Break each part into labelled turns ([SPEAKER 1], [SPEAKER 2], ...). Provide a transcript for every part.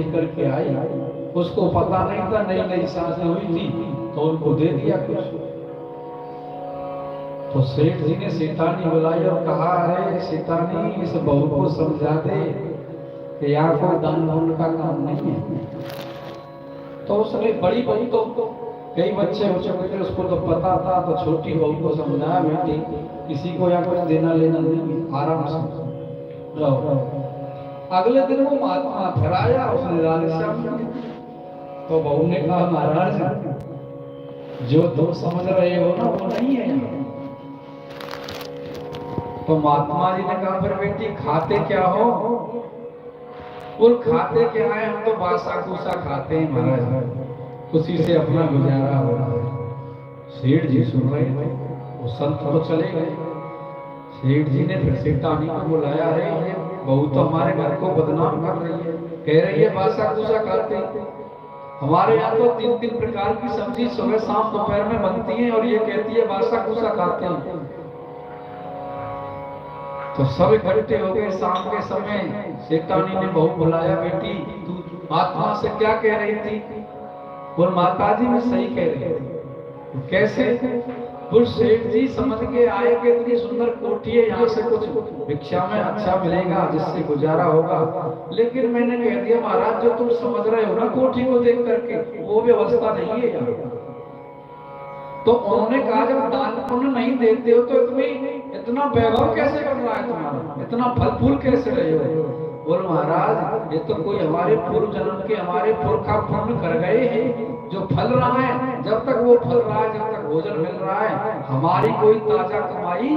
[SPEAKER 1] करके आई, उसको पता नहीं था नई नई शादी हुई थी, तो उनको दे दिया कुछ। तो सेठ जी ने सेठानी बुलाई और कहा, अरे सेठानी, इस बहू को समझा दे कि यहाँ कोई दान पुण्य का काम नहीं है। तो उसने बड़ी बहू तो कई बच्चे हो चुके थे, उसको तो पता था, तो छोटी बहू को समझाया, बेटी किसी को यहाँ कुछ देना लेना नहीं, आराम से रहो। अगले दिन वो महात्मा फिर आया, उसने राधेश्याम, तो बहू ने कहा, महाराज जो तुम समझ रहे हो ना वो नहीं है। तो महात्मा जी ने कहा, फिर बेटी खाते क्या हो? बोल, खाते क्या है, हम तो बासा कुसा खाते हैं महाराज, उसी से अपना गुजारा हो रहा है। सेठ जी सुन रहे थे, वो संत तो चले गए। सेठ जी ने फिर सेठानी को बुलाया, अरे बहू तो हमारे घर को बदनाम कर रही है, कह रही है बासा कुसा खाते। हमारे यहाँ तो 3-3 प्रकार की सब्जी सुबह शाम दोपहर में बनती है, और ये कहती है बासा कुसा खाते हैं। तो सब इकट्ठे हो गए। शाम के समय सेठानी ने बहू बुलाया, बेटी तू आत्मा से क्या कह रही थी? बोल, माताजी मैं सही कह रही थी। कैसे? बोल, सेठ जी समझ के आए कि इतनी सुंदर कोठी है, यहाँ से कुछ भिक्षा में अच्छा मिलेगा जिससे गुजारा होगा, लेकिन मैंने कह दिया महाराज जो तुम समझ रहे हो ना कोठी को देख करके, वो व्यवस्था नहीं है यहाँ। तो उन्होंने कहा, जब दान पुण्य नहीं देते हो तो इतना वैभव कैसे कर रहा है तुम्हारा, इतना फल फूल कैसे रहे हो? बोल महाराज, ये तो कोई हमारे पूर्व जन्म के हमारे पुरखा पुण्य कर गए हैं, जो फल रहा है, जब तक वो फल रहा है, जब तक भोजन मिल रहा है, हमारी कोई ताजा कमाई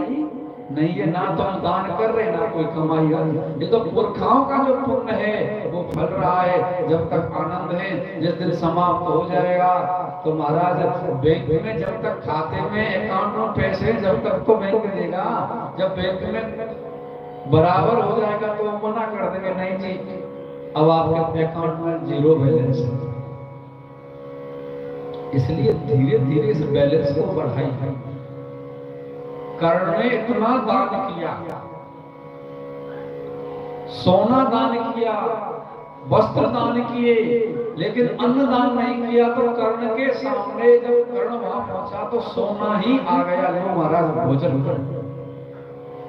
[SPEAKER 1] नहीं है, ना तो हम दान कर रहे ना कोई कमाई है। ये तो पुरखाओं का जो पुण्य है वो फल रहा है, जब तक आनंद है। जिस दिन समाप्त हो जाएगा तो महाराज बैंक में जब तक खाते में अकाउंट में पैसे, जब तक तो बैंक देगा, जब बैंक में बराबर हो जाएगा तो हम मना कर देंगे, नहीं जी अब आपके अकाउंट में 0 बैलेंस है। इसलिए धीरे धीरे इस बैलेंस को बढ़ाई है। कर्ण ने इतना दान किया, सोना दान किया, वस्त्र दान किए, लेकिन अन्न दान नहीं किया। तो कर्ण के सामने जब कर्ण वहां पहुंचा तो सोना ही आ गया, लो महाराज भोजन कर।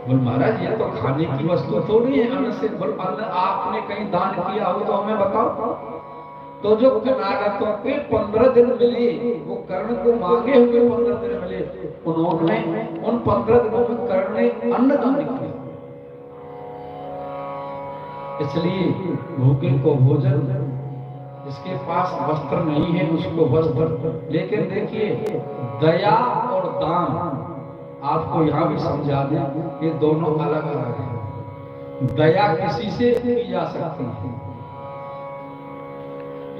[SPEAKER 1] बोल महाराज, ये तो खाने की वस्तु थोड़ी है, अन्न से। बोल, अन्न आपने कहीं दान किया हो तो हमें बताओ। तो जो कनागतों के 15 दिन मिले, वो कर्ण को मांगे हुए 15 दिन मिले, उन्होंने उन 15 दिनों में कर्ण ने अन्न दान किया। इसलिए भूखे को भोजन, जिसके पास वस्त्र नहीं है उसको वस्त्र। लेकिन देखिए, दया और दान आपको यहाँ भी समझा दें, ये दोनों अलग अलग हैं। दया किसी से की जा सकती है,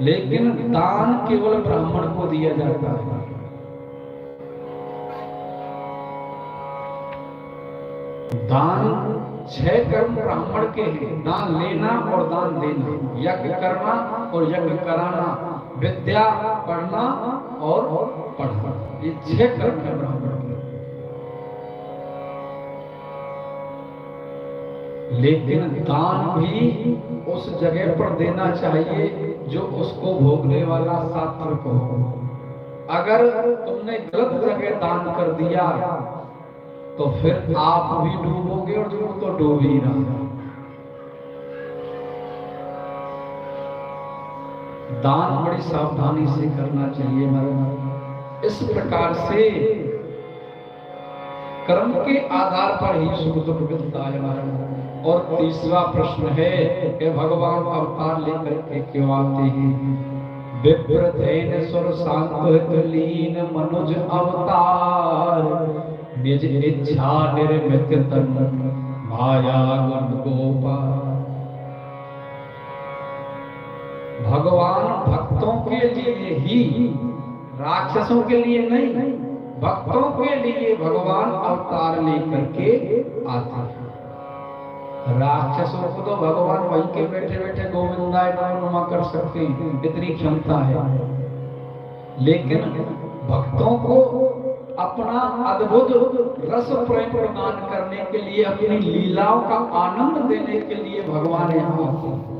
[SPEAKER 1] लेकिन दान केवल ब्राह्मण को दिया जाता है। दान 6 कर्म ब्राह्मण के हैं, दान लेना और दान देना, यज्ञ करना और यज्ञ कराना, विद्या पढ़ना और पढ़ना, ये 6 कर्म है ब्राह्मण के। लेकिन दान भी उस जगह पर देना चाहिए जो उसको भोगने वाला सात्विक हो। अगर तुमने गलत जगह दान कर दिया तो फिर आप भी डूबोगे, और जो तो डूब ही रहा। दान बड़ी सावधानी से करना चाहिए महाराज। इस प्रकार से कर्म के आधार पर ही सुख दुख मिलता है महाराज। और तीसरा प्रश्न है कि भगवान अवतार लेकर के क्यों आते हैं? विप्रधेन सुर शांत लीन मनुज अवतार, निज इच्छा निर्मित तन माया गुण गोपाल। भगवान भक्तों के लिए ही, राक्षसों के लिए नहीं, भक्तों के लिए भगवान अवतार लेकर के आते हैं। राक्षसों को तो भगवान वहीं के बैठे बैठे गोविंदाय नमः कर सकते हैं, इतनी क्षमता है। लेकिन भक्तों को अपना अद्भुत रस प्रेम प्रदान करने के लिए, अपनी लीलाओं का आनंद देने के लिए भगवान यहाँ आते हैं।